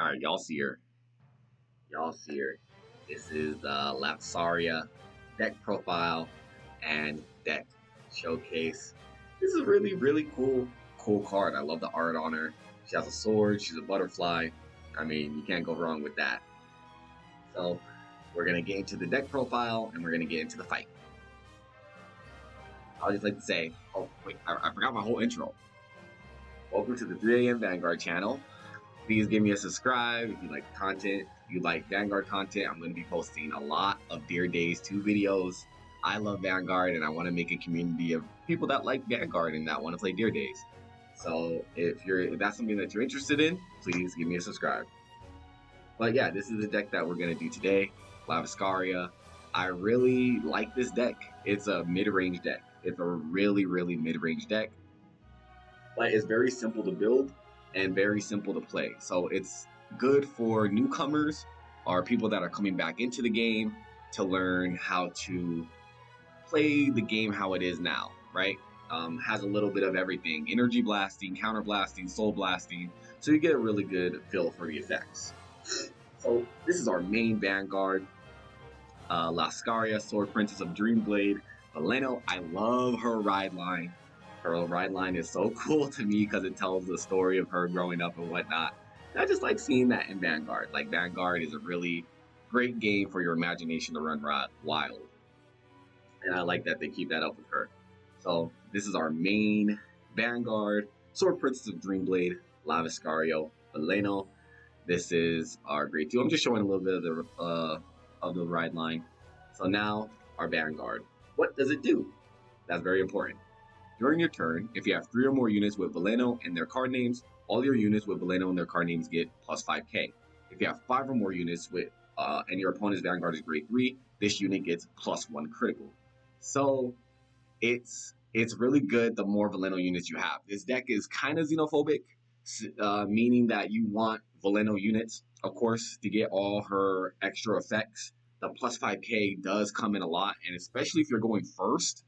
Alright, y'all see her. Y'all see her. This is the Lascaria deck profile and deck showcase. This is really cool card. I love the art on her. She has a sword, she's a butterfly. I mean, you can't go wrong with that. So, we're going to get into the deck profile and we're going to get into the fight. I would just like to say, oh wait, I forgot my whole intro. Welcome to the 3 AM Vanguard channel. Please give me a subscribe if you like content. If you like Vanguard content, I'm going to be posting a lot of Dear Days 2 videos. I love Vanguard and I want to make a community of people that like Vanguard and that want to play Dear Days. So if that's something that you're interested in, please give me a subscribe. But yeah, this is the deck that we're going to do today, Lascaria. I really like this deck. It's a mid-range deck. It's a really mid-range deck. But it's very simple to build and very simple to play. So it's good for newcomers or people that are coming back into the game to learn how to play the game how it is now, right? Has a little bit of everything. Energy blasting, counter blasting, soul blasting. So you get a really good feel for the effects. So this is our main Vanguard. Lascaria, Sword Princess of Dreamblade. Veleno, I love her ride line. Her ride line is so cool to me because it tells the story of her growing up and whatnot. And I just like seeing that in Vanguard. Like, Vanguard is a really great game for your imagination to run wild. And I like that they keep that up with her. So this is our main Vanguard, Sword Princess of Dreamblade, Lascaria, Veleno. This is our grade 2. I'm just showing a little bit of the ride line. So now our Vanguard. What does it do? That's very important. During your turn, if you have 3 or more units with Veleno and their card names, all your units with Veleno and their card names get plus 5k. If you have 5 or more units with and your opponent's Vanguard is grade 3, this unit gets plus 1 critical. So it's really good the more Veleno units you have. This deck is kind of xenophobic, meaning that you want Veleno units, of course, to get all her extra effects. The plus 5k does come in a lot, and especially if you're going first,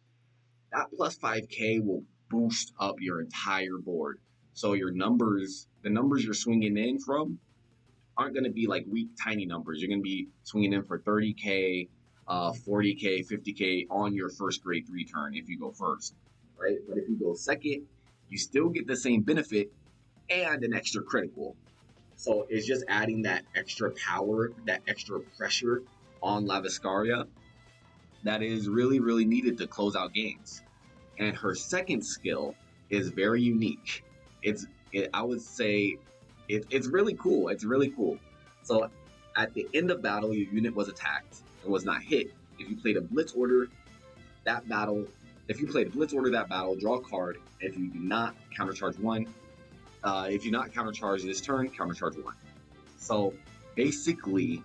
that plus 5k will boost up your entire board. So your numbers, the numbers you're swinging in from, aren't going to be like weak, tiny numbers. You're going to be swinging in for 30k, 40k, 50k on your first grade 3 turn if you go first, right? But if you go second, you still get the same benefit and an extra critical. So it's just adding that extra power, that extra pressure on Lascaria that is really needed to close out games. And her second skill is very unique. I would say it's really cool. It's really cool. So at the end of battle, your unit was attacked and was not hit. If you played a blitz order that battle, draw a card. If you do not countercharge 1, if you not countercharge this turn, countercharge 1. So basically,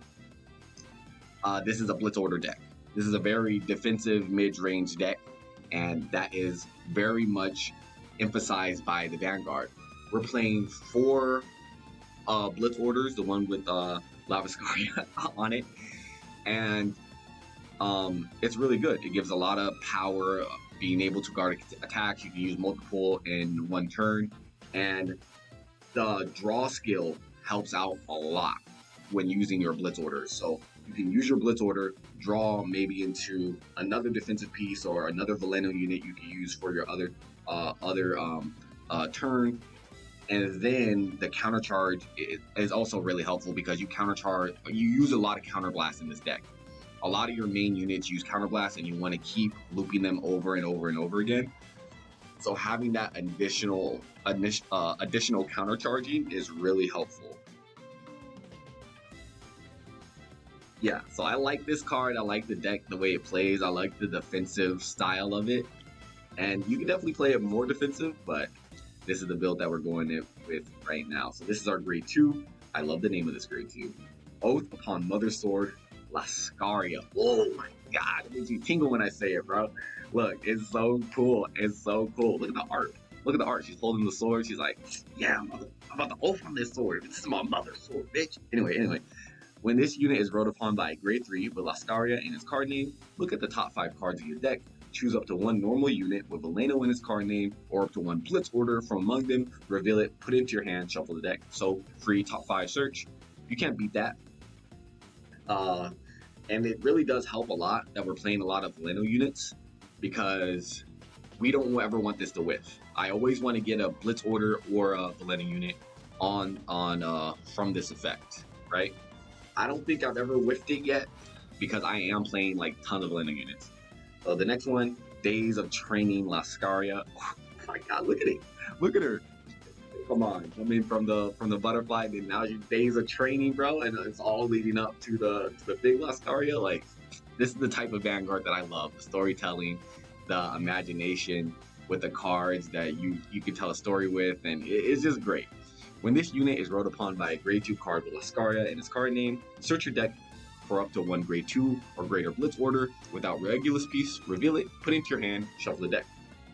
this is a blitz order deck. This is a very defensive mid-range deck, and that is very much emphasized by the Vanguard. We're playing 4 blitz orders, the one with Lascaria on it, and it's really good. It gives a lot of power, being able to guard attacks. You can use multiple in one turn, and the draw skill helps out a lot when using your blitz orders. So you can use your blitz order, draw maybe into another defensive piece or another Veleno unit you can use for your other turn. And then the counter charge is also really helpful because you use a lot of counter blast in this deck. A lot of your main units use counter blast and you want to keep looping them over and over again. So having that additional counter charging is really helpful. Yeah, so I like this card. I like the deck, the way it plays. I like the defensive style of it. And you can definitely play it more defensive, but this is the build that we're going with right now. So this is our grade 2. I love the name of this grade 2. Oath upon Mother Sword, Lascaria. Oh my god, it makes me tingle when I say it, bro. Look, it's so cool. It's so cool. Look at the art. Look at the art. She's holding the sword. She's like, yeah, I'm about to oath on this sword. This is my mother's sword, bitch. Anyway. When this unit is rolled upon by a grade 3 with Lascaria in its card name, look at the top 5 cards of your deck. Choose up to 1 normal unit with Veleno in its card name, or up to 1 blitz order from among them, reveal it, put it into your hand, shuffle the deck. So, free top 5 search. You can't beat that. And it really does help a lot that we're playing a lot of Veleno units, because we don't ever want this to whiff. I always want to get a Blitz Order or a Veleno unit on from this effect, right? I don't think I've ever whiffed it yet, because I am playing like tons of Veleno units. So the next one, Days of Training Lascaria. Oh my god, look at it. Look at her. Come on, coming from the butterfly, then now you Days of Training, bro, and it's all leading up to the big Lascaria. Like, this is the type of Vanguard that I love. The storytelling, the imagination with the cards that you can tell a story with, and it's just great. When this unit is rode upon by a grade 2 card with Lascaria in its card name, search your deck for up to 1 grade 2 or greater Blitz Order without Regulus piece, reveal it, put it into your hand, shuffle the deck.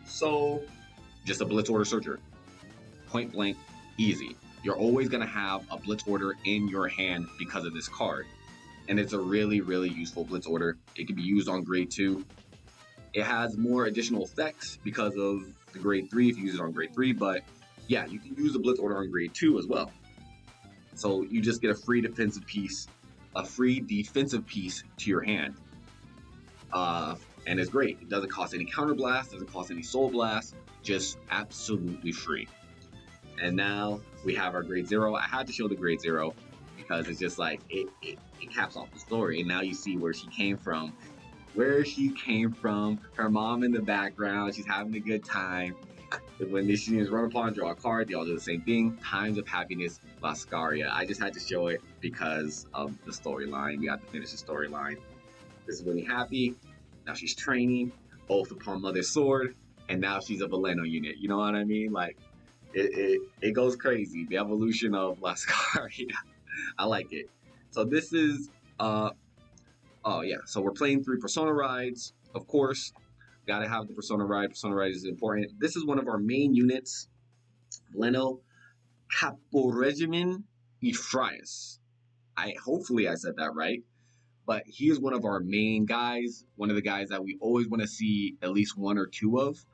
So, just a Blitz Order searcher. Point blank, easy. You're always going to have a Blitz Order in your hand because of this card. And it's a really, really useful Blitz Order. It can be used on grade 2. It has more additional effects because of the grade 3 if you use it on grade 3, but yeah, you can use the Blitz Order on grade 2 as well. So you just get a free defensive piece to your hand. And it's great. It doesn't cost any counterblast, doesn't cost any soul blast, just absolutely free. And now we have our grade 0. I had to show the grade 0 because it's just like, it caps off the story. And now you see where she came from. Her mom in the background, she's having a good time. When this unit is run upon, draw a card, they all do the same thing. Times of Happiness, Lascaria. I just had to show it because of the storyline. We have to finish the storyline. This is Winnie happy. Now she's training, Oath upon Mother's Sword, and now she's a Veleno unit. You know what I mean? Like, it goes crazy. The evolution of Lascaria. I like it. So this is, oh yeah, so we're playing 3 Persona Rides, of course. Gotta have the Persona Ride. Persona Ride is important. This is one of our main units, Veleno Caporegimen Ephraeus. Hopefully I said that right. But he is one of our main guys, one of the guys that we always want to see at least 1 or 2 of.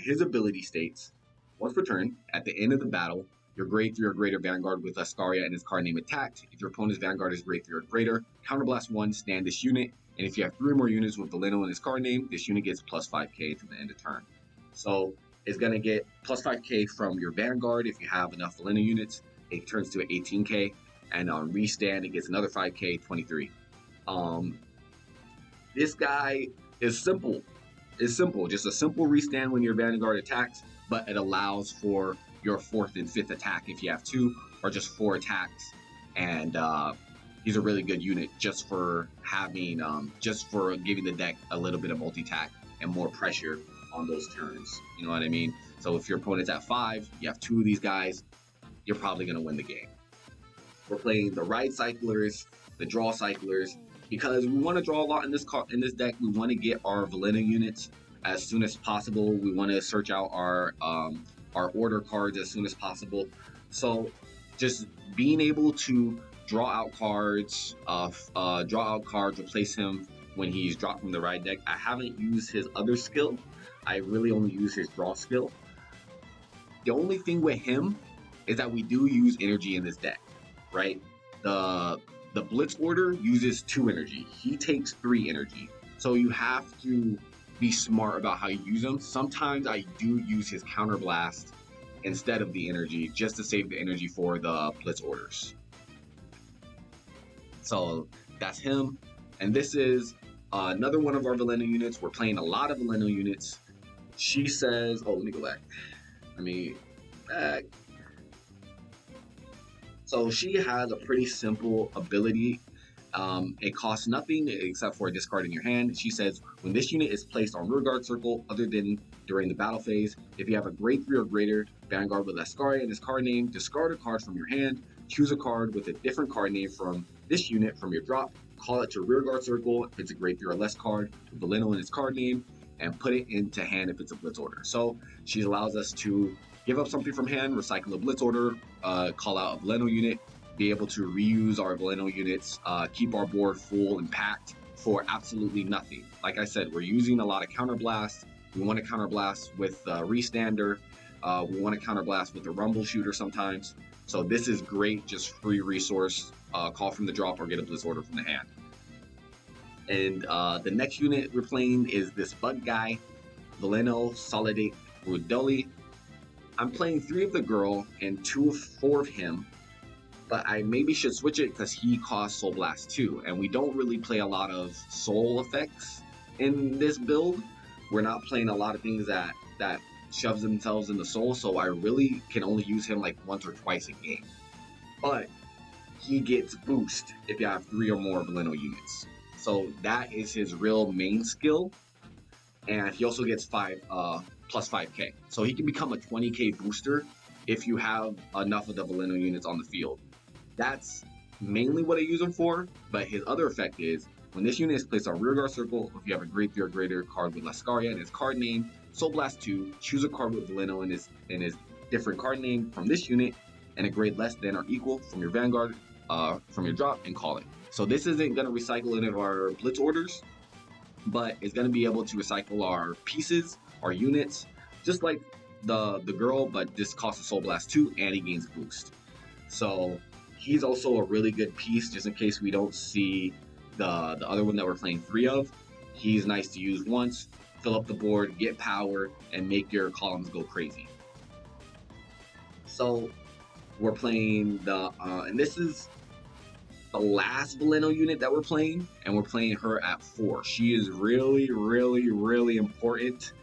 His ability states, once per turn, at the end of the battle, your grade 3 or greater Vanguard with Lascaria and its card name attacked. If your opponent's Vanguard is grade 3 or greater, counterblast 1, stand this unit. And if you have 3 more units with Veleno in its card name, this unit gets plus 5k to the end of turn. So it's going to get plus 5k from your Vanguard if you have enough Veleno units. It turns to 18k. And on restand, it gets another 5k, 23. This guy is simple. It's simple. Just a simple restand when your Vanguard attacks, but it allows for your 4th and 5th attack if you have 2, or just 4 attacks. And he's a really good unit just for having, just for giving the deck a little bit of multi-attack and more pressure on those turns. You know what I mean? So if your opponent's at 5, you have 2 of these guys, you're probably going to win the game. We're playing the Ride Cyclers, the Draw Cyclers, because we want to draw a lot in this deck. We want to get our Veleno units as soon as possible. We want to search out our order cards as soon as possible. So just being able to draw out cards, replace him when he's dropped from the Ride deck. I haven't used his other skill. I really only use his draw skill. The only thing with him is that we do use energy in this deck, right? The Blitz Order uses 2 energy. He takes 3 energy. So you have to be smart about how you use him. Sometimes I do use his Counterblast instead of the energy, just to save the energy for the Blitz Orders. So that's him. And this is another one of our Veleno units. We're playing a lot of Veleno units. She says, oh, let me go back. So she has a pretty simple ability. It costs nothing except for discarding your hand. She says, when this unit is placed on rearguard circle other than during the battle phase, if you have a grade 3 or greater Vanguard with Lascaria in this card name, discard a card from your hand, choose a card with a different card name from this unit from your drop, call it to rearguard circle if it's a grade 3 or less card, with Veleno in its card name, and put it into hand if it's a Blitz Order. So she allows us to give up something from hand, recycle a Blitz Order, call out a Veleno unit, be able to reuse our Veleno units, keep our board full and packed for absolutely nothing. Like I said, we're using a lot of Counterblast. We want to Counterblast with Restander. We want to Counterblast with the Rumble Shooter sometimes. So this is great, just free resource, call from the drop or get a blitz order from the hand. And the next unit we're playing is this bug guy, Veleno Solidate Rudoli. I'm playing 3 of the girl and 4 of him, but I maybe should switch it because he costs Soul Blast 2, and we don't really play a lot of soul effects in this build. We're not playing a lot of things that shoves themselves in the soul, so I really can only use him like once or twice a game. But he gets boost if you have 3 or more Veleno units. So that is his real main skill, and he also gets plus 5k. So he can become a 20k booster if you have enough of the Veleno units on the field. That's mainly what I use him for, but his other effect is when this unit is placed on rear guard circle, if you have a grade 3 or greater card with Lascaria in his card name, Soul Blast 2, choose a card with Veleno in his different card name from this unit, and a grade less than or equal from your Vanguard from your drop, and call it. So this isn't going to recycle any of our blitz orders, but it's going to be able to recycle our pieces, our units, just like the girl, but this costs a Soul Blast 2 and he gains boost. So he's also a really good piece, just in case we don't see the other one that we're playing 3 of. He's nice to use once, fill up the board, get power, and make your columns go crazy. So we're playing and this is the last Veleno unit that we're playing, and we're playing her at 4. She is really, really, really important.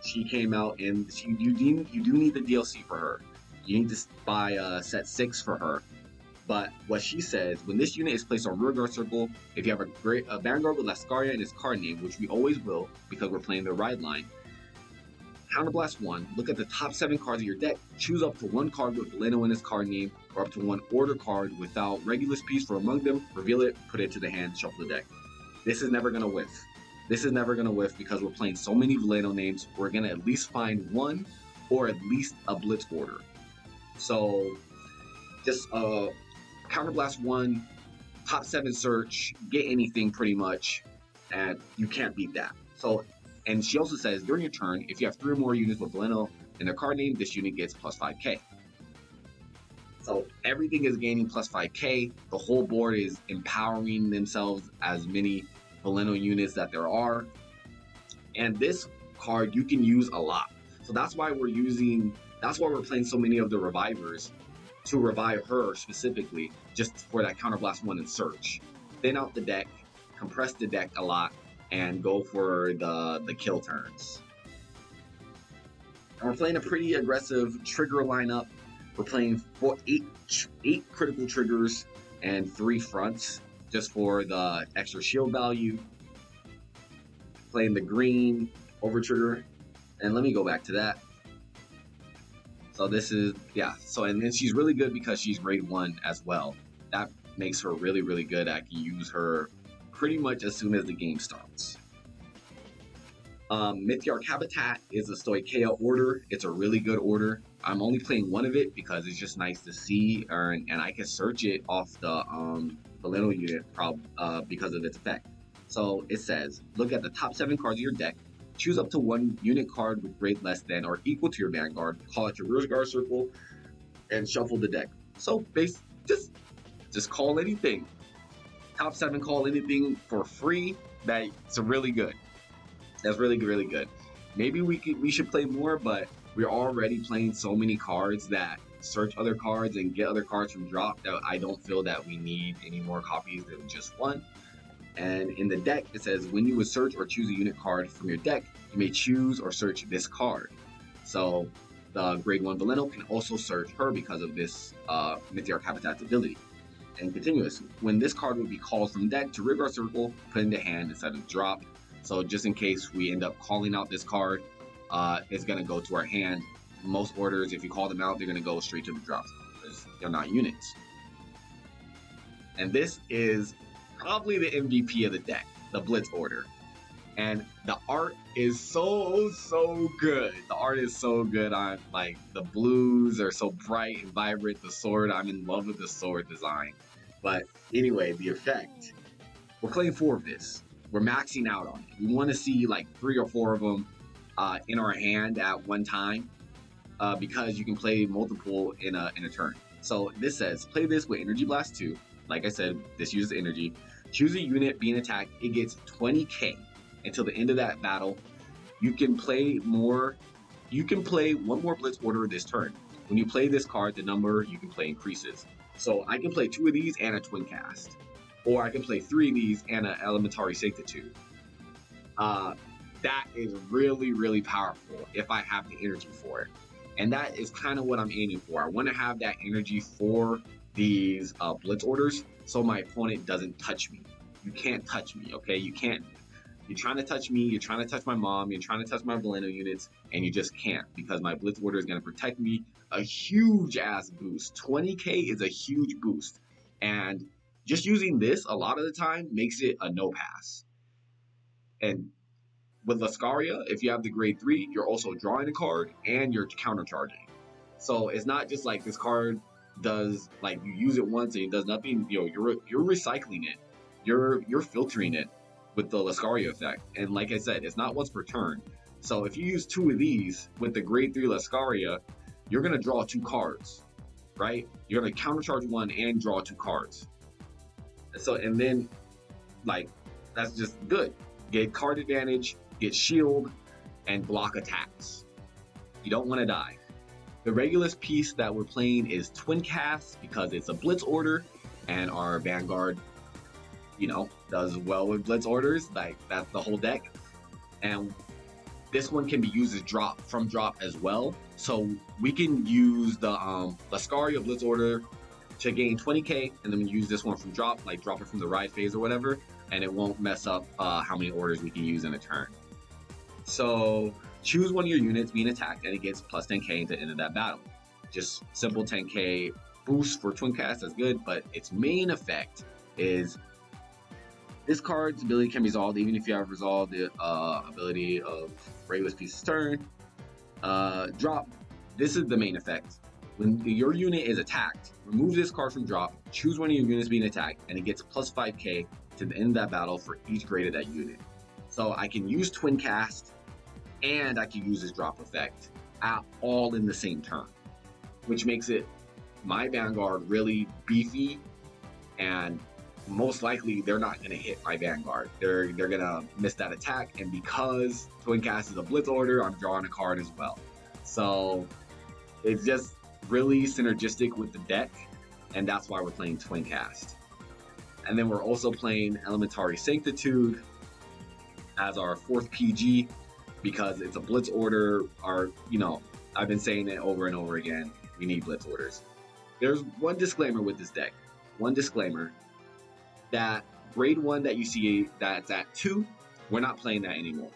She came out, and you do need the DLC for her. You need to buy set 6 for her. But what she says, when this unit is placed on rear guard circle, if you have a Vanguard with Lascaria in his card name, which we always will because we're playing the ride line, Counterblast 1, look at the top 7 cards of your deck, choose up to 1 card with Veleno in his card name, or up to 1 order card without Regulus piece for among them, reveal it, put it to the hand, shuffle the deck. This is never going to whiff. This is never going to whiff because we're playing so many Veleno names, we're going to at least find 1 or at least a blitz order. So just Counterblast 1, top 7 search, get anything pretty much, and you can't beat that. So, and she also says, during your turn, if you have 3 or more units with Veleno in their card name, this unit gets plus 5k. So everything is gaining plus 5k. The whole board is empowering themselves as many Veleno units that there are. And this card you can use a lot. So that's why we're playing so many of the revivers, to revive her specifically, just for that Counterblast 1 and search. Thin out the deck, compress the deck a lot, and go for the kill turns. And we're playing a pretty aggressive trigger lineup. We're playing 8 critical triggers and 3 fronts, just for the extra shield value. Playing the green over trigger, and let me go back to that. So this is, yeah, so and then she's really good because she's grade 1 as well. That makes her really, really good. I can use her pretty much as soon as the game starts. Mythiarch Habitat is a Stoicheia order. It's a really good order. I'm only playing 1 of it because it's just nice to see, and I can search it off the Veleno unit because of its effect. So it says, look at the top 7 cards of your deck, choose up to 1 unit card with grade less than or equal to your Vanguard, call it your rear guard circle, and shuffle the deck. So just call anything. Top 7 call anything for free. That's really good. That's really, really good. Maybe we should play more, but we're already playing so many cards that search other cards and get other cards from drop that I don't feel that we need any more copies than just 1. And in the deck, it says when you would search or choose a unit card from your deck, you may choose or search this card. So the grade 1 Veleno can also search her because of this Mythiarch Habitat's ability. And continuous, when this card would be called from deck to rear guard circle, put into hand instead of drop. So just in case we end up calling out this card, it's going to go to our hand. Most orders, if you call them out, they're going to go straight to the drop because they're not units. And this is probably the MVP of the deck, the Blitz order. And the art is so good. The art is so good. Like, the blues are so bright and vibrant. The sword, I'm in love with the sword design. But anyway, the effect. We're playing 4 of this. We're maxing out on it. We want to see like 3 or 4 of them in our hand at one time because you can play multiple in a turn. So this says, play this with Energy Blast 2. Like I said, this uses energy. Choose a unit being attacked. It gets 20k until the end of that battle. You can play one more Blitz order this turn. When you play this card, the number you can play increases. So I can play 2 of these and a Twin Cast. Or I can play 3 of these and an Elementary Sanctitude. That is really, really powerful if I have the energy for it. And that is kind of what I'm aiming for. I want to have that energy for these Blitz orders so my opponent doesn't touch me. You can't touch me, okay? You can't. You're trying to touch me, you're trying to touch my mom, you're trying to touch my Valeno units, and you just can't because my Blitz order is going to protect me. A huge ass boost. 20k is a huge boost. And just using this a lot of the time makes it a no pass. And with Lascaria, if you have the grade 3, you're also drawing a card and you're countercharging. So it's not just like this card does, like you use it once and it does nothing. You know, you're recycling it. You're filtering it with the Lascaria effect. And like I said, it's not once per turn. So if you use 2 of these with the grade 3 Lascaria, you're gonna draw 2 cards, right? You're gonna countercharge 1 and draw 2 cards. So and then like that's just good. Get card advantage, get shield, and block attacks. You don't want to die. The Regulus piece that we're playing is Twin Cast because it's a Blitz order, and our Vanguard, you know, does well with Blitz orders. Like that's the whole deck. And this one can be used as drop as well. So we can use the Lascaria Blitz order to gain 20k, and then we use this one from drop, like drop it from the ride phase or whatever, and it won't mess up how many orders we can use in a turn. So choose one of your units being attacked and it gets plus 10k at the end of that battle. Just simple 10k boost for Twin Cast, that's good, but its main effect is this card's ability can be resolved even if you have resolved the ability of Regulus Piece's turn. Drop, this is the main effect. When your unit is attacked, remove this card from drop, choose one of your units being attacked, and it gets plus 5k to the end of that battle for each grade of that unit. So I can use Twin Cast, and I can use this drop effect all in the same turn, which makes it my Vanguard really beefy, and most likely they're not going to hit my Vanguard. They're going to miss that attack, and because Twin Cast is a Blitz order, I'm drawing a card as well. So it's just really synergistic with the deck, and that's why we're playing Twin Cast. And then we're also playing Elementary Sanctitude as our 4th PG because it's a Blitz order. I've been saying it over and over again, we need Blitz orders. There's one disclaimer with this deck. One disclaimer, that grade 1 that you see that's at 2, we're not playing that anymore.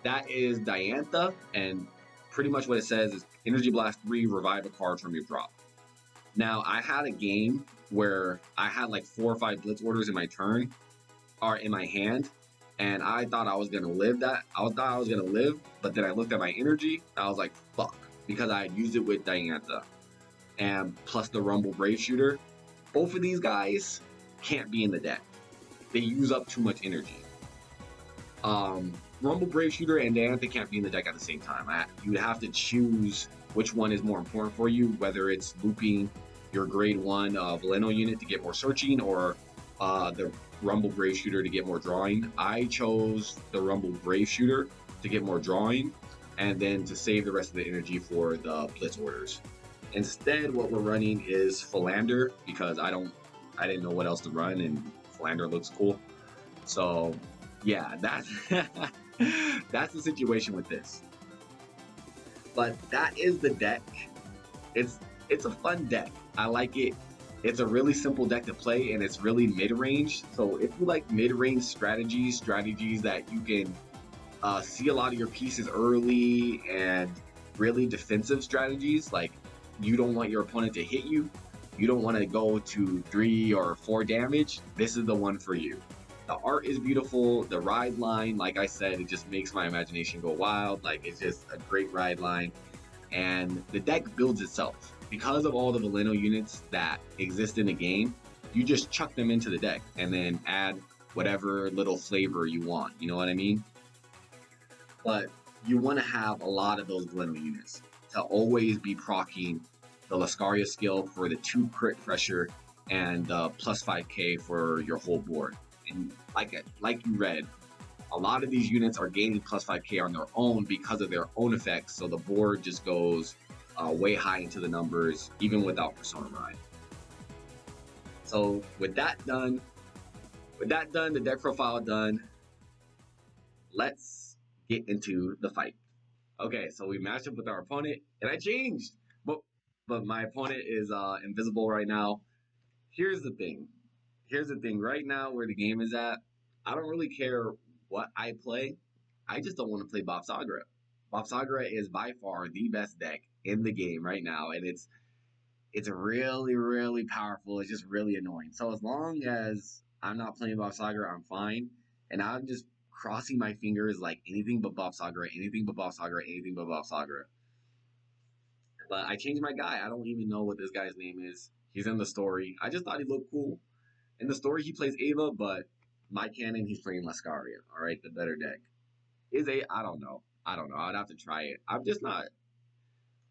That is Diantha, and pretty much what it says is Energy Blast 3, revive a card from your drop. Now, I had a game where I had like 4 or 5 Blitz orders in my turn, or in my hand, and I thought I was going to live that. I thought I was going to live, but then I looked at my energy, and I was like, fuck, because I had used it with Diantha. And plus the Rumble Brave Shooter. Both of these guys can't be in the deck. They use up too much energy. Rumble Brave Shooter and Diantha can't be in the deck at the same time. You'd have to choose which one is more important for you, whether it's looping your grade 1 Valeno unit to get more searching, or the Rumble Brave Shooter to get more drawing. I chose the Rumble Brave Shooter to get more drawing, and then to save the rest of the energy for the Blitz orders. Instead, what we're running is Philander because I didn't know what else to run, and Philander looks cool. So yeah, that's that's the situation with this. But that is the deck. It's a fun deck. I like it. It's a really simple deck to play, and it's really mid-range. So if you like mid-range strategies that you can see a lot of your pieces early, and really defensive strategies, like you don't want your opponent to hit you, you don't want to go to 3 or 4 damage, this is the one for you. The art is beautiful. The ride line, like I said, it just makes my imagination go wild. Like, it's just a great ride line. And the deck builds itself. Because of all the Valeno units that exist in the game, you just chuck them into the deck and then add whatever little flavor you want. You know what I mean? But you want to have a lot of those Valeno units to always be proccing the Lascaria skill for the 2 crit pressure and plus 5k for your whole board. And like you read, a lot of these units are gaining plus 5k on their own because of their own effects, so the board just goes way high into the numbers, even without Persona Ride. So with that done, the deck profile done, let's get into the fight. Okay, so we matched up with our opponent, and I changed, but my opponent is invisible right now. Here's the thing right now where the game is at, I don't really care what I play. I just don't want to play Bobsagra. Bobsagra is by far the best deck in the game right now, and it's really, really powerful. It's just really annoying. So as long as I'm not playing Bobsagra, I'm fine. And I'm just crossing my fingers like anything but Bobsagra, anything but Bobsagra, anything but Bobsagra. But I changed my guy. I don't even know what this guy's name is. He's in the story. I just thought he looked cool. In the story, he plays Ava, but my canon, he's playing Lascaria. All right, the better deck. I don't know. I'd have to try it. I'm just not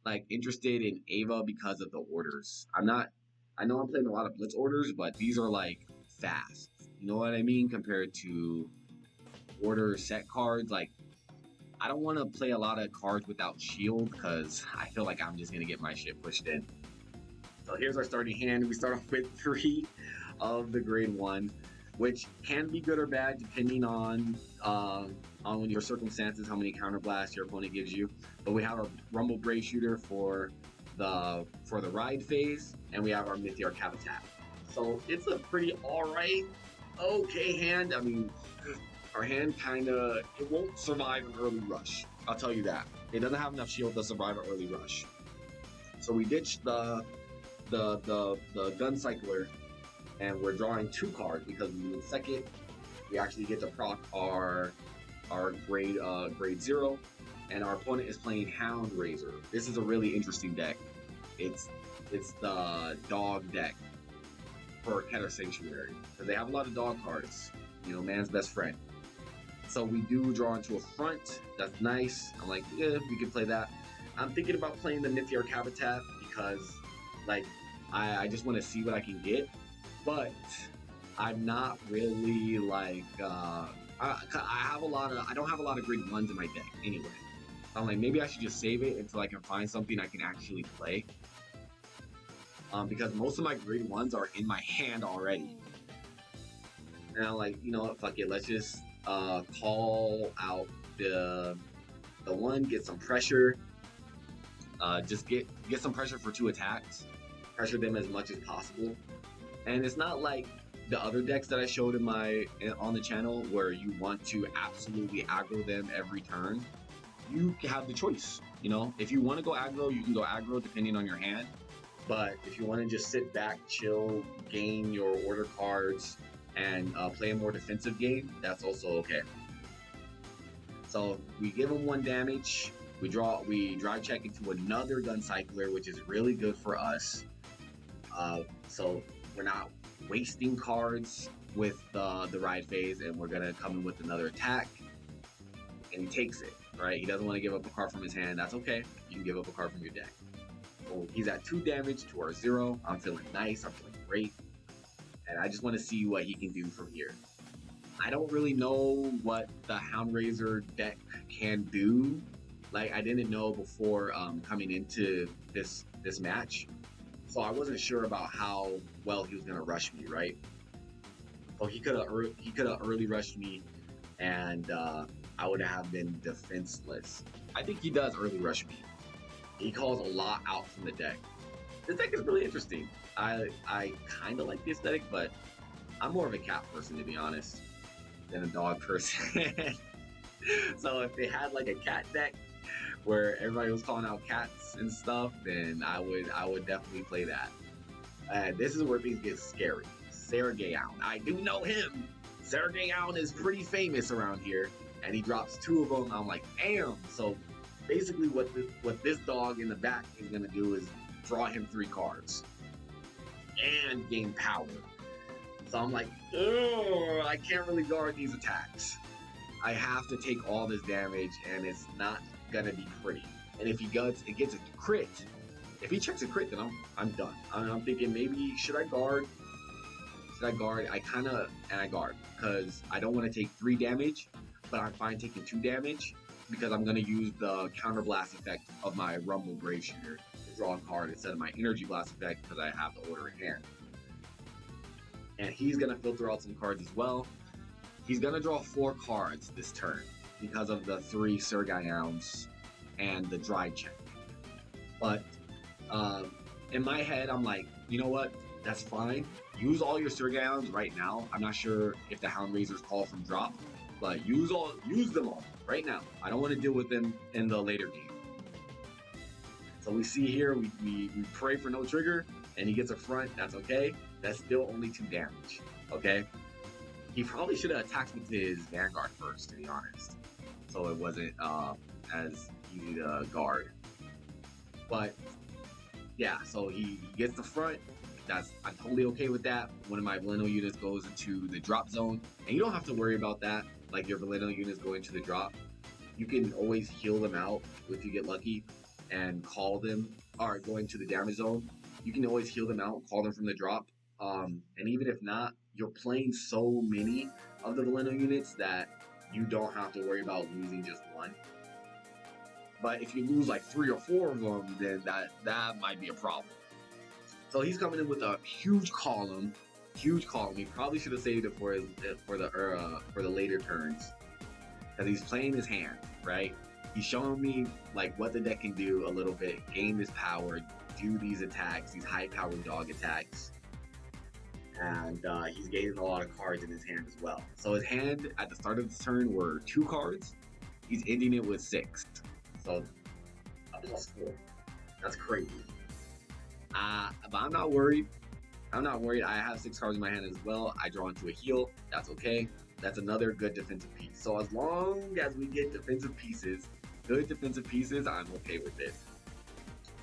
like interested in Ava because of the orders. I know I'm playing a lot of blitz orders, but these are like fast. You know what I mean? Compared to order set cards, like I don't want to play a lot of cards without shield because I feel like I'm just gonna get my shit pushed in. So here's our starting hand. We start off with 3 of the grade 1, which can be good or bad depending on your circumstances, how many counterblasts your opponent gives you. But we have our Rumble Brave Shooter for the ride phase, and we have our Mythiarch Habitat. So it's a pretty alright, okay hand. I mean, our hand it won't survive an early rush. I'll tell you that. It doesn't have enough shield to survive an early rush. So we ditched the Gun Cycler, and we're drawing 2 cards because in second we actually get to proc our grade 0, and our opponent is playing Hound Razor. This is a really interesting deck. It's the dog deck for Keter Sanctuary because they have a lot of dog cards. You know, man's best friend. So we do draw into a front. That's nice. I'm like, yeah, we can play that. I'm thinking about playing the Mythiarch Habitat because, like, I just want to see what I can get. But I'm not really like I don't have a lot of grade 1s in my deck anyway. I'm like, maybe I should just save it until I can find something I can actually play. Because most of my grade 1s are in my hand already. And I'm like, you know what, fuck it, let's just call out the 1, get some pressure. Just get some pressure for 2 attacks. Pressure them as much as possible. And it's not like the other decks that I showed on the channel where you want to absolutely aggro them every turn. You have the choice, you know. If you want to go aggro, you can go aggro depending on your hand. But if you want to just sit back, chill, gain your order cards, and play a more defensive game, that's also okay. So we give them 1 damage. We drive check into another Gun Cycler, which is really good for us. So we're not wasting cards with the ride phase, and we're gonna come in with another attack. And he takes it, right? He doesn't want to give up a card from his hand. That's okay. You can give up a card from your deck. So he's at 2 damage to our 0. I'm feeling nice. I'm feeling great. And I just want to see what he can do from here. I don't really know what the Hound Razor deck can do. Like, I didn't know before coming into this match. So I wasn't sure about how well he was going to rush me, right? So he could have early rushed me, and I would have been defenseless. I think he does early rush me. He calls a lot out from the deck. This deck is really interesting. I kind of like the aesthetic, but I'm more of a cat person, to be honest, than a dog person. So if they had like a cat deck where everybody was calling out cats and stuff, then I would definitely play that. This is where things get scary. Sergeyoun. I do know him. Sergeyoun is pretty famous around here, and he drops 2 of them. I'm like, damn. So basically what this dog in the back is going to do is draw him 3 cards and gain power. So I'm like, oh, I can't really guard these attacks. I have to take all this damage, and it's not gonna be pretty. And if it gets a crit, If he checks a crit, then I'm done. I'm thinking maybe should I guard? Should I guard? I guard because I don't want to take 3 damage, but I'm fine taking 2 damage because I'm gonna use the counter blast effect of my Rumble Brave Shooter to draw a card instead of my energy blast effect because I have the order in hand. And he's gonna filter out some cards as well. He's gonna draw 4 cards this turn because of the 3 Surgaions and the dry check. But in my head, I'm like, you know what? That's fine. Use all your Surgaions right now. I'm not sure if the Hound Raisers call from drop, but use them all right now. I don't want to deal with them in the later game. So we see here, we pray for no trigger, and he gets a front. That's okay. That's still only 2 damage. Okay. He probably should have attacked with his Vanguard first, to be honest, so it wasn't as easy to guard. But yeah, so he gets the front. I'm totally okay with that. One of my Valeno units goes into the drop zone, and you don't have to worry about that. Like your Valeno units go into the drop, you can always heal them out if you get lucky and call them, or go into the damage zone. You can always heal them out, call them from the drop. And even if not, you're playing so many of the Valeno units that you don't have to worry about losing just one. But if you lose like 3 or 4 of them, then that might be a problem. So he's coming in with a huge column. He probably should have saved it for the later turns, because he's playing his hand, right? He's showing me like what the deck can do a little bit, gain this power, do these attacks, these high-powered dog attacks, and he's gaining a lot of cards in his hand as well. So his hand at the start of the turn were 2 cards. He's ending it with 6. So a +4. That's crazy. But I'm not worried. I have 6 cards in my hand as well. I draw into a heal. That's okay. That's another good defensive piece. So as long as we get defensive pieces, good defensive pieces, I'm okay with it.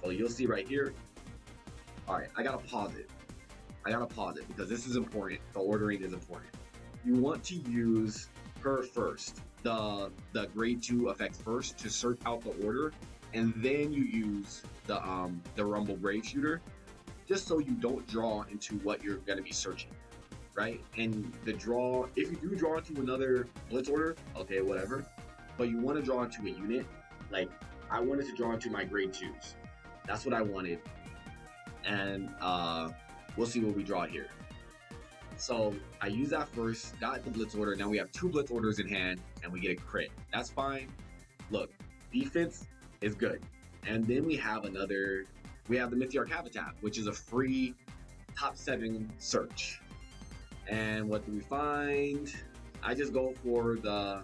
So you'll see right here. All right, I gotta pause it because this is important. The ordering is important. You want to use her first, the grade 2 effects first to search out the order, and then you use the Rumble Brave Shooter, just so you don't draw into what you're going to be searching, right? And if you do draw into another blitz order, okay, whatever, but you want to draw into a unit. Like I wanted to draw into my grade 2s. That's what I wanted, and we'll see what we draw here. So I use that first, got the blitz order. Now we have 2 blitz orders in hand, and we get a crit. That's fine. Look, defense is good. And then we have the Mythiarch Habitat, which is a free top 7 search. And what do we find? I just go for the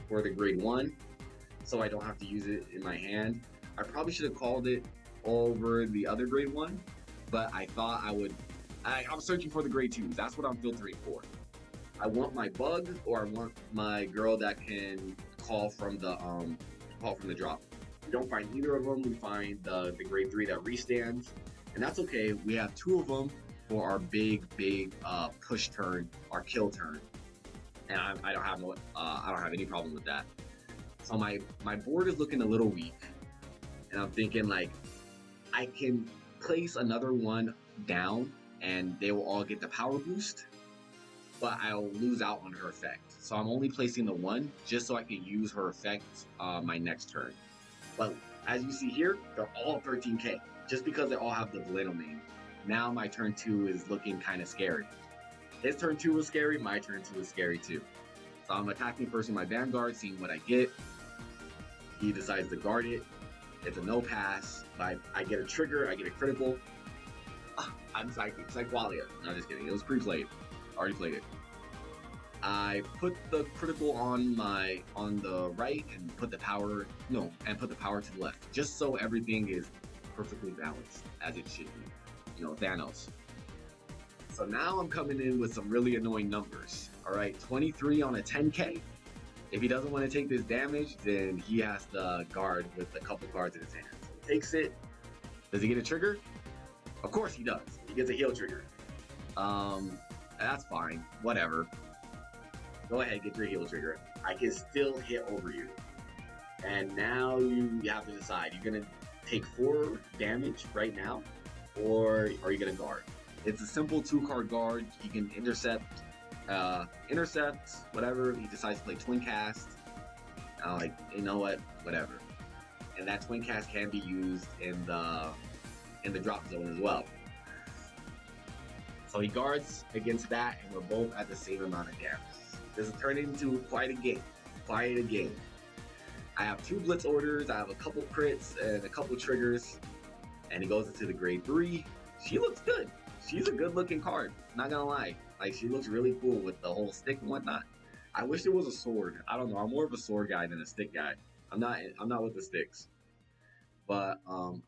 grade 1, so I don't have to use it in my hand. I probably should have called it over the other grade 1, but I thought I'm searching for the grade 2s. That's what I'm filtering for. I want my bug, or I want my girl that can call from the drop. We don't find either of them. We find the grade 3 that restands, and that's okay. We have 2 of them for our big push turn, our kill turn, and I don't have any problem with that. So my board is looking a little weak, and I'm thinking like I can place another one down, and they will all get the power boost, but I'll lose out on her effect. So I'm only placing the 1 just so I can use her effect my next turn. But as you see here, they're all 13k, just because they all have the Valeno name. Now my turn 2 is looking kind of scary. His turn 2 was scary, my turn 2 is scary too. So I'm attacking first with my Vanguard, seeing what I get. He decides to guard it. It's a no pass. I get a trigger, I get a critical. I'm psychic, Psyqualia. No, just kidding. It was pre-played. Already played it. I put the critical on the right and put the power to the left, just so everything is perfectly balanced as it should be. Thanos. So now I'm coming in with some really annoying numbers. All right, 23 on a 10k. If he doesn't want to take this damage, then he has to guard with a couple cards in his hand. So he takes it. Does he get a trigger? Of course he does. He gets a heal trigger. That's fine. Whatever. Go ahead, get your heal trigger. I can still hit over you. And now you have to decide. take 4 damage right now, or are you gonna guard? It's a simple 2-card guard. He can intercept, whatever. He decides to play Twin Cast. Like, you know what, whatever. And that Twin Cast can be used in the drop zone as well. So he guards against that, and we're both at the same amount of damage. This is turning into quite a game. Quite a game. I have 2 blitz orders, I have a couple crits and a couple triggers, and he goes into the grade 3. She looks good. She's a good looking card, not gonna lie. Like, she looks really cool with the whole stick and whatnot. I wish there was a sword. I don't know, I'm more of a sword guy than a stick guy. I'm not with the sticks. But I'm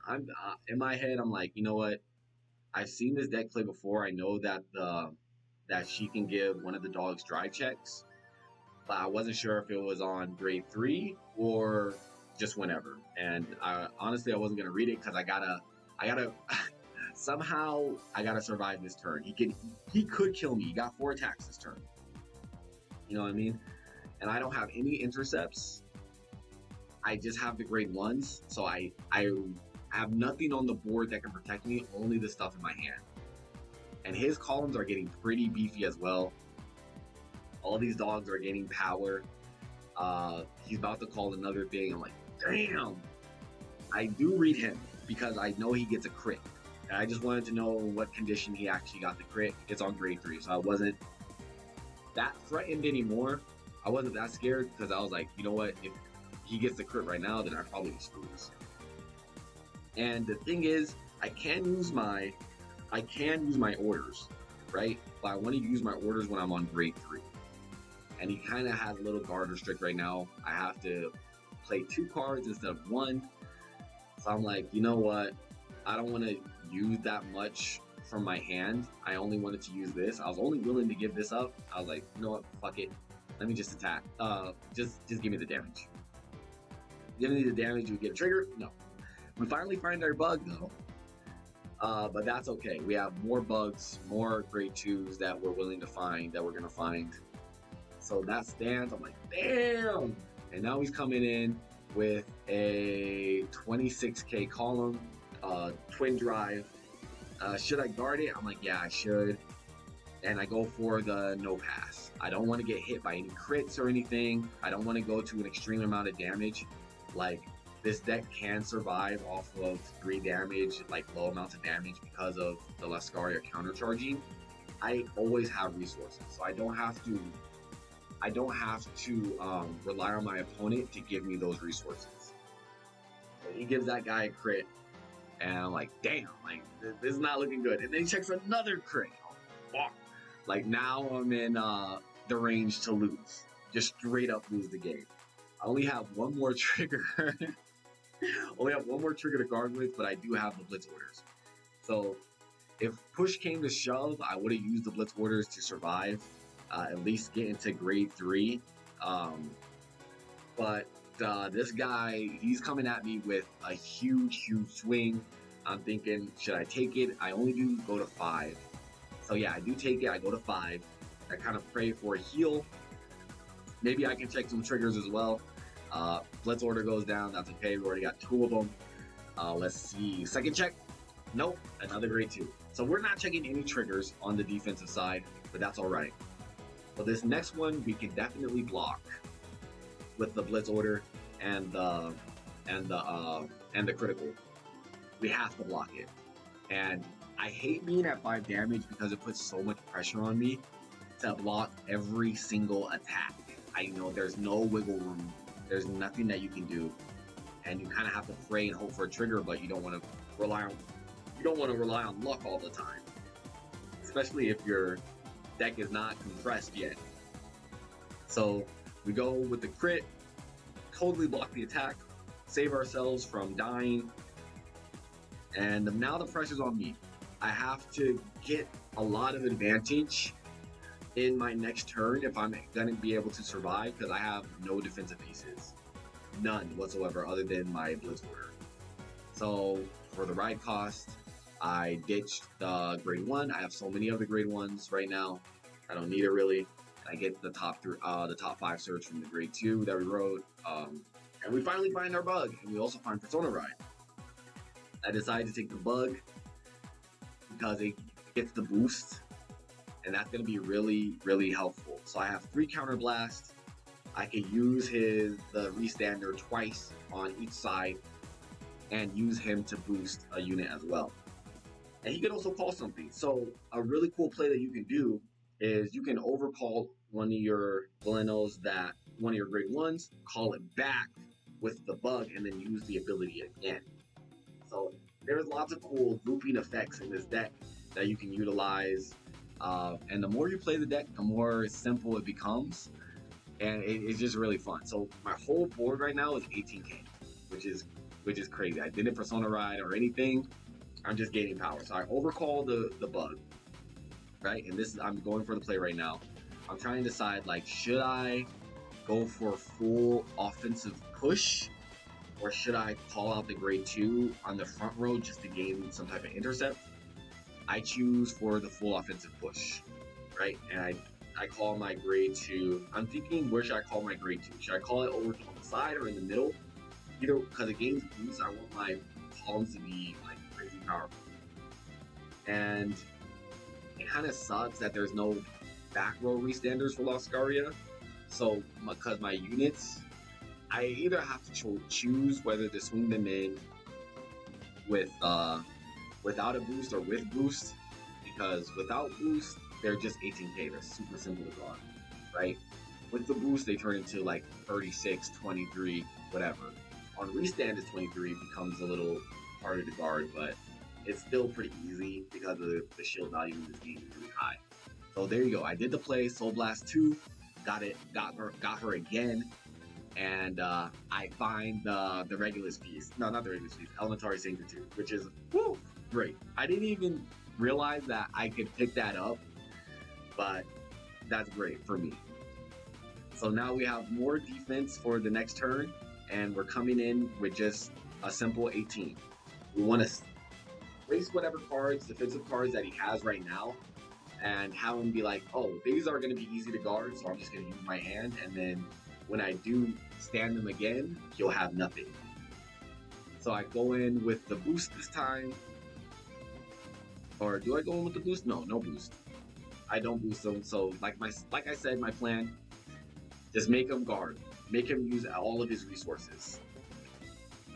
in my head, I'm like, you know what? I've seen this deck play before. I know that that she can give one of the dogs drive checks, but I wasn't sure if it was on grade 3 or just whenever. And honestly, I wasn't gonna read it because I gotta somehow I gotta survive this turn. He could kill me. He got 4 attacks this turn. You know what I mean? And I don't have any intercepts. I just have the grade 1s, so I have nothing on the board that can protect me, only the stuff in my hand. And his columns are getting pretty beefy as well. All these dogs are gaining power. He's about to call another thing. I'm like, damn. I do read him because I know he gets a crit. And I just wanted to know what condition he actually got the crit. It's on grade 3, so I wasn't that threatened anymore. I wasn't that scared because I was like, you know what? If he gets the crit right now, then I probably just lose. And the thing is, I can use my orders, right? But I want to use my orders when I'm on grade 3. And he kind of has a little guard restrict right now. I have to play 2 cards instead of 1. So I'm like, you know what? I don't want to use that much from my hand. I only wanted to use this. I was only willing to give this up. I was like, you know what? Fuck it. Let me just attack. Just give me the damage. Give me the damage. You get a trigger? No. We finally find our bug though. But that's okay. We have more bugs, more grade 2s that we're willing to find, that we're gonna find. So that stands. I'm like, damn. And now he's coming in with a 26k column, twin drive. Should I guard it? I'm like, yeah, I should. And I go for the no pass. I don't want to get hit by any crits or anything. I don't want to go to an extreme amount of damage. Like, this deck can survive off of 3 damage, like low amounts of damage, because of the Lascaria countercharging. I always have resources, so I don't have to rely on my opponent to give me those resources. So he gives that guy a crit, and I'm like, damn, like this is not looking good. And then he checks another crit. Oh, fuck. Like, now I'm in the range to lose, just straight up lose the game. I only have one more trigger. Only have one more trigger to guard with, but I do have the blitz orders. So if push came to shove, I would have used the blitz orders to survive, at least get into grade 3. But this guy, he's coming at me with a huge swing. I'm thinking, should I take it? I only do go to 5. So yeah, I do take it. I go to 5. I kind of pray for a heal. Maybe I can check some triggers as well. Blitz order goes down. That's okay. We already got 2 of them. Let's see. Second check. Nope. Another grade 2. So we're not checking any triggers on the defensive side, but that's all right. But this next one we can definitely block with the blitz order and the critical. We have to block it. And I hate being at 5 damage because it puts so much pressure on me to block every single attack. I know there's no wiggle room. There's nothing that you can do, and you kind of have to pray and hope for a trigger, but you don't want to rely on luck all the time, especially if your deck is not compressed yet. So we go with the crit, totally block the attack, save ourselves from dying, and now the pressure's on me. I have to get a lot of advantage in my next turn if I'm gonna be able to survive, because I have no defensive pieces, none whatsoever, other than my blitz order. So for the ride cost, I ditched the grade 1. I have so many of the grade 1s right now. I don't need it really. I get the top 5 search from the grade 2 that we wrote, and we finally find our bug, and we also find Persona Ride. I decided to take the bug because it gets the boost, and that's going to be really, really helpful. So I have 3 counter blast. I could use the restander twice on each side and use him to boost a unit as well. And he can also call something. So a really cool play that you can do is you can overcall one of your villanos, that one of your grade 1s, call it back with the bug, and then use the ability again. So there's lots of cool looping effects in this deck that you can utilize. And the more you play the deck, the more simple it becomes. And it's just really fun. So my whole board right now is 18k, which is crazy. I didn't Persona Ride or anything. I'm just gaining power. So I overcall the bug, right? And I'm going for the play right now. I'm trying to decide, like, should I go for full offensive push, or should I call out the grade 2 on the front row just to gain some type of intercept? I choose for the full offensive push, right? And I call my grade 2. I'm thinking, where should I call my grade 2? Should I call it over on the side or in the middle? Either, because it gains boost, I want my columns to be like crazy powerful. And it kind of sucks that there's no back row restanders for Lascaria. So, because my units, I either have to choose whether to swing them in with without a boost or with boost, because without boost, they're just 18k. They're super simple to guard, right? With the boost, they turn into like 36, 23, whatever. On restand, is 23, becomes a little harder to guard, but it's still pretty easy because of the shield value in this game is really high. So there you go. I did the play, Soul Blast 2, got her again, and I find the Regulus piece. No, not the Regulus piece. Elementary Sanctor 2, which is great. I didn't even realize that I could pick that up, but that's great for me. So now we have more defense for the next turn, and we're coming in with just a simple 18. We want to waste whatever cards, defensive cards that he has right now, and have him be like, oh, these are going to be easy to guard, so I'm just going to use my hand, and then when I do stand them again, he'll have nothing. So I go in with the boost this time. Or do I go in with the boost? No, no boost. I don't boost them. So like I said, my plan, just make him guard. Make him use all of his resources.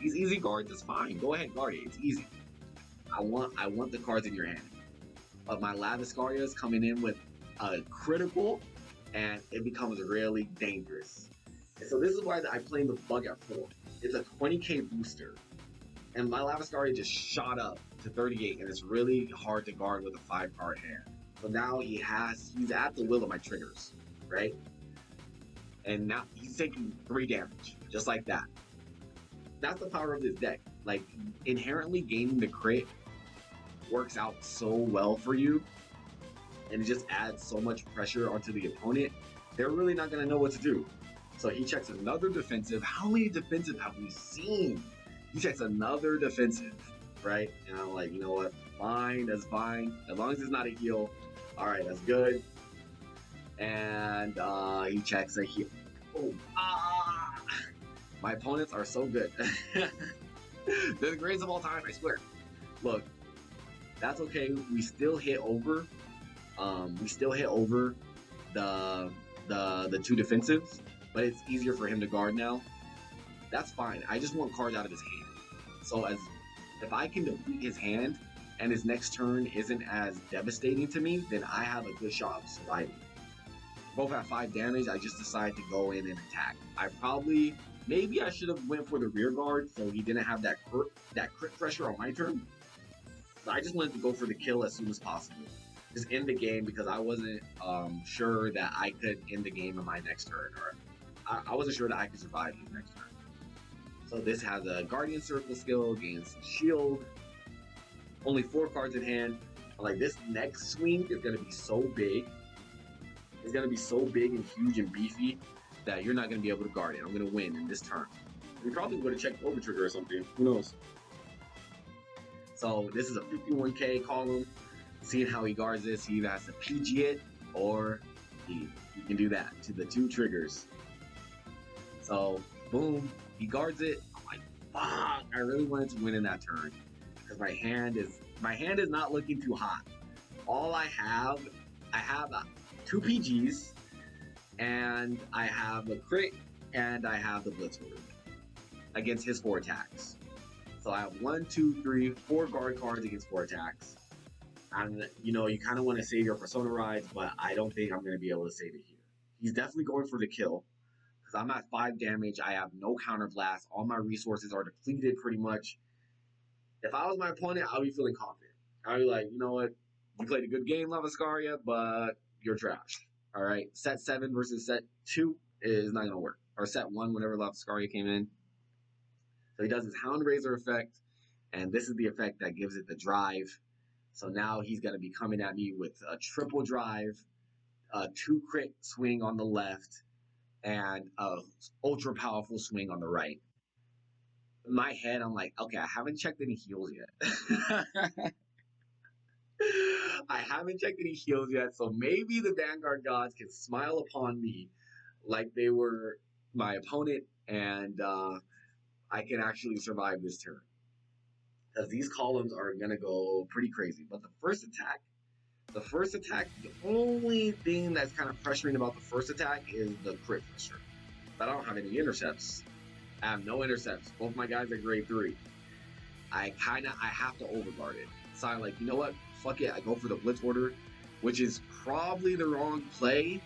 These easy guards is fine. Go ahead, guard it. It's easy. I want the cards in your hand. But my Lascaria is coming in with a critical, and it becomes really dangerous. And so this is why I play the bug at 4. It's a 20k booster. And my Lascaria just shot up to 38, and it's really hard to guard with a 5-card hand. So now he's at the will of my triggers, right? And now he's taking 3 damage, just like that. That's the power of this deck. Like, inherently gaining the crit works out so well for you, and it just adds so much pressure onto the opponent. They're really not going to know what to do. So he checks another defensive. How many defensive have we seen? He checks another defensive, right? And I'm like, you know what? Fine, that's fine. As long as it's not a heal. All right, that's good. And he checks a heal. Oh, my opponents are so good. They're the greatest of all time, I swear. Look, that's okay. We still hit over. The 2 defensives, but it's easier for him to guard now. That's fine. I just want cards out of his hand. So if I can deplete his hand and his next turn isn't as devastating to me, then I have a good shot of surviving. Both at 5 damage, I just decided to go in and attack. Maybe I should have went for the rear guard so he didn't have that crit pressure on my turn. But I just wanted to go for the kill as soon as possible. Just end the game, because I wasn't sure that I could end the game in my next turn, or I wasn't sure that I could survive his next turn. So this has a Guardian Circle skill, gains shield, only 4 cards in hand. Like, this next swing is going to be so big. It's going to be so big and huge and beefy that you're not going to be able to guard it. I'm going to win in this turn. We probably would have checked over trigger or something. Who knows? So this is a 51k column. Seeing how he guards this, he either has to PG it, or he can do that to the 2 triggers. So boom, he guards it. I'm like, fuck, I really wanted to win in that turn, my hand is not looking too hot. All I have two PGs, and I have a crit, and I have the blitz order against his 4 attacks. So I have 1, 2, 3, 4 guard cards against 4 attacks. And you know, you kind of want to save your Persona rides, but I don't think I'm going to be able to save it here. He's definitely going for the kill because I'm at 5 damage. I have no counter blast. All my resources are depleted pretty much. If I was my opponent, I'll be feeling confident. I'll be like, you know what? You played a good game, Lascaria, but you're trash. All right, set 7 versus set 2 is not going to work. Or set 1 whenever Lascaria came in. So he does his Hound Razor effect, and this is the effect that gives it the drive. So now he's going to be coming at me with a triple drive, a 2 crit swing on the left, and a ultra powerful swing on the right. In my head, I'm like, okay, I haven't checked any heals yet. I haven't checked any heals yet, so maybe the Vanguard gods can smile upon me like they were my opponent, and I can actually survive this turn. Because these columns are going to go pretty crazy. But the first attack, the only thing that's kind of pressuring about the first attack is the crit pressure. But I don't have any intercepts. I have no intercepts. Both my guys are grade 3. I have to overguard it. So I'm like, you know what? Fuck it. I go for the blitz order, which is probably the wrong play.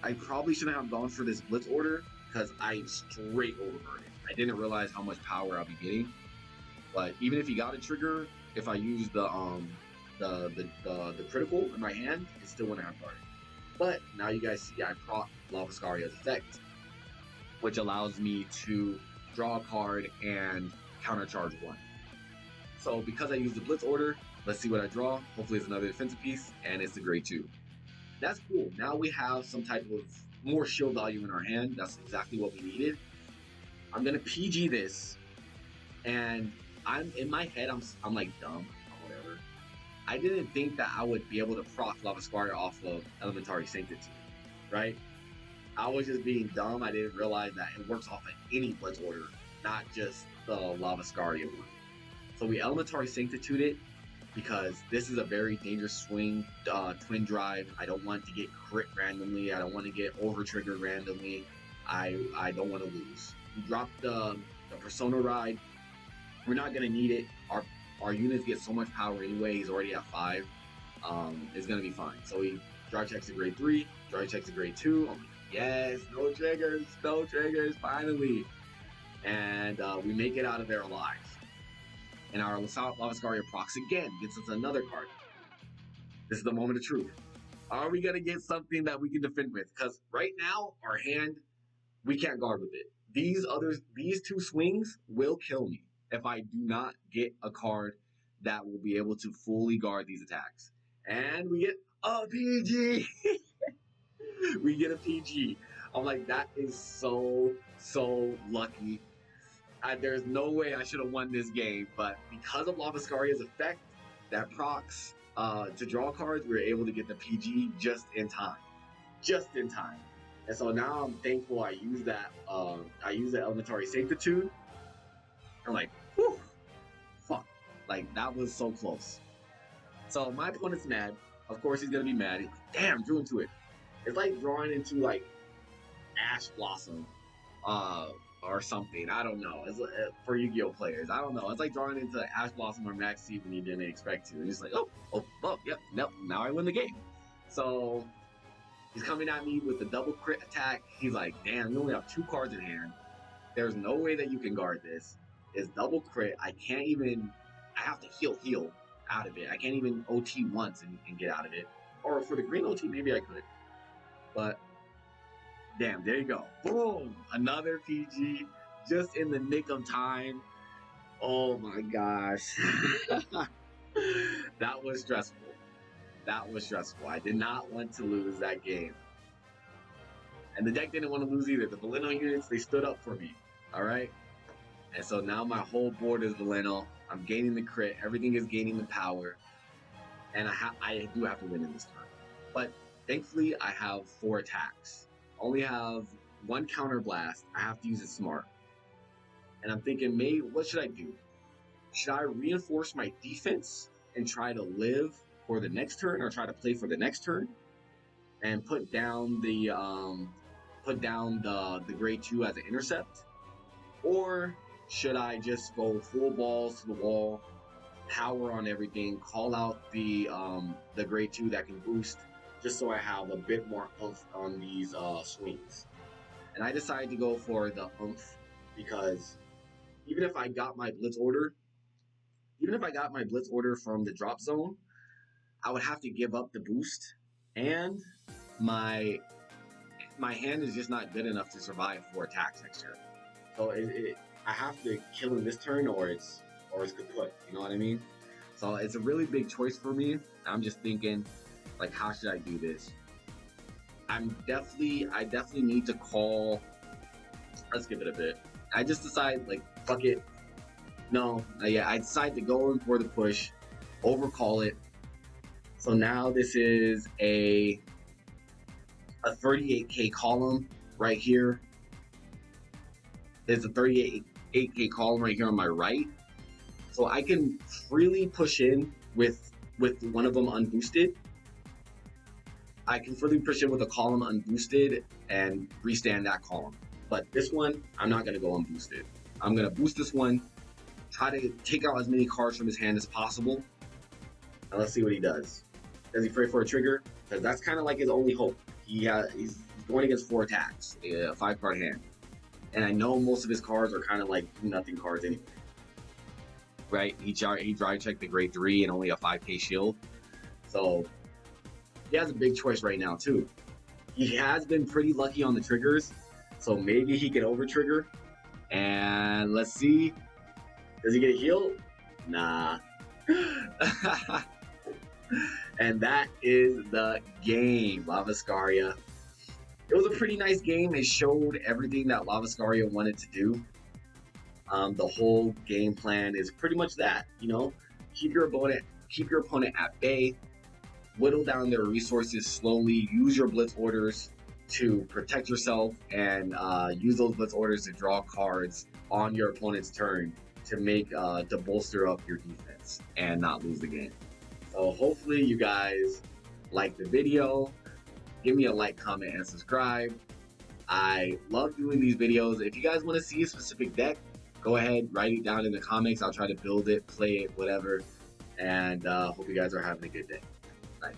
I probably shouldn't have gone for this blitz order because I straight overguarded. I didn't realize how much power I'll be getting. But even if he got a trigger, if I use the critical in my hand, it still wouldn't have guarded. But now you guys see I proc Lascaria's effect, which allows me to draw a card and countercharge 1. So because I use the blitz order, let's see what I draw. Hopefully it's another defensive piece, and it's a grade 2. That's cool. Now we have some type of more shield value in our hand. That's exactly what we needed. I'm gonna PG this, and I'm in my head, I'm like dumb or whatever. I didn't think that I would be able to proc Lascaria off of Elementary Sanctity, right? I was just being dumb. I didn't realize that it works off of any blitz order, not just the Lascaria one. So we Elementary Sanctitude it because this is a very dangerous swing, twin drive. I don't want to get crit randomly. I don't want to get over triggered randomly. I don't want to lose. We dropped the Persona ride. We're not gonna need it. Our units get so much power anyway. He's already at 5. It's gonna be fine. So he drive checks a grade 3, drive checks a grade 2. I'm like, yes, no triggers, finally. And we make it out of there alive. And our Lascaria procs again, gets us another card. This is the moment of truth. Are we gonna get something that we can defend with? Because right now, our hand, we can't guard with it. These 2 swings will kill me if I do not get a card that will be able to fully guard these attacks. And we get a PG! We get a PG. I'm like, that is so lucky. There's no way I should have won this game, but because of Lascaria's effect, that procs to draw cards, we were able to get the PG just in time. And so now I'm thankful I used that Elementary Sanctitude. I'm like, whew, fuck. Like, that was so close. So my opponent's mad. Of course he's gonna be mad. He's like, damn, drew into it. It's like drawing into like Ash Blossom or something. I don't know. It's for Yu-Gi-Oh players. I don't know. It's like drawing into Ash Blossom or Max C when you didn't expect to. And he's like, yep, nope, now I win the game. So he's coming at me with the double crit attack. He's like, damn, you only have 2 cards in hand. There's no way that you can guard this. It's double crit. I have to heal out of it. I can't even OT once and get out of it. Or for the green OT, maybe I could. But, damn, there you go. Boom! Another PG just in the nick of time. Oh my gosh. That was stressful. I did not want to lose that game. And the deck didn't want to lose either. The Valeno units, they stood up for me. Alright? And so now my whole board is Valeno. I'm gaining the crit. Everything is gaining the power. And I do have to win in this turn. But thankfully, I have 4 attacks. Only have 1 counter blast. I have to use it smart. And I'm thinking, what should I do? Should I reinforce my defense and try to live for the next turn, or try to play for the next turn and put down the grade 2 as an intercept? Or should I just go full balls to the wall, power on everything, call out the grade 2 that can boost, just so I have a bit more oomph on these swings? And I decided to go for the oomph because even if I got my blitz order, from the drop zone, I would have to give up the boost, and my hand is just not good enough to survive 4 attacks next turn. So I have to kill him this turn, or it's kaput. You know what I mean? So it's a really big choice for me. I'm just thinking, like, how should I do this? I definitely need to call. Let's give it a bit. I just decide, like, fuck it. No, yeah, I decide to go in for the push, overcall it. So now this is a 38k column right here. There's a 38k column right here on my right. So I can freely push in with one of them unboosted. I can freely push in with a column unboosted and restand that column. But this one, I'm not going to go unboosted. I'm going to boost this one, try to take out as many cards from his hand as possible. And let's see what he does. Does he pray for a trigger? Because that's kind of like his only hope. He's going against 4 attacks, a 5-card hand. And I know most of his cards are kind of like nothing cards anyway. Right? He dry checked the grade 3 and only a 5k shield. So he has a big choice right now too. He has been pretty lucky on the triggers, so maybe he can over trigger. And let's see. Does he get a heal? Nah. And that is the game, Lascaria. It was a pretty nice game. It showed everything that Lascaria wanted to do. The whole game plan is pretty much that, you know, keep your opponent at bay, whittle down their resources slowly, use your blitz orders to protect yourself, and use those blitz orders to draw cards on your opponent's turn to bolster up your defense and not lose the game. So hopefully you guys like the video. Give me a like, comment, and subscribe. I love doing these videos. If you guys want to see a specific deck, go ahead, write it down in the comments. I'll try to build it, play it, whatever. And hope you guys are having a good day. Bye.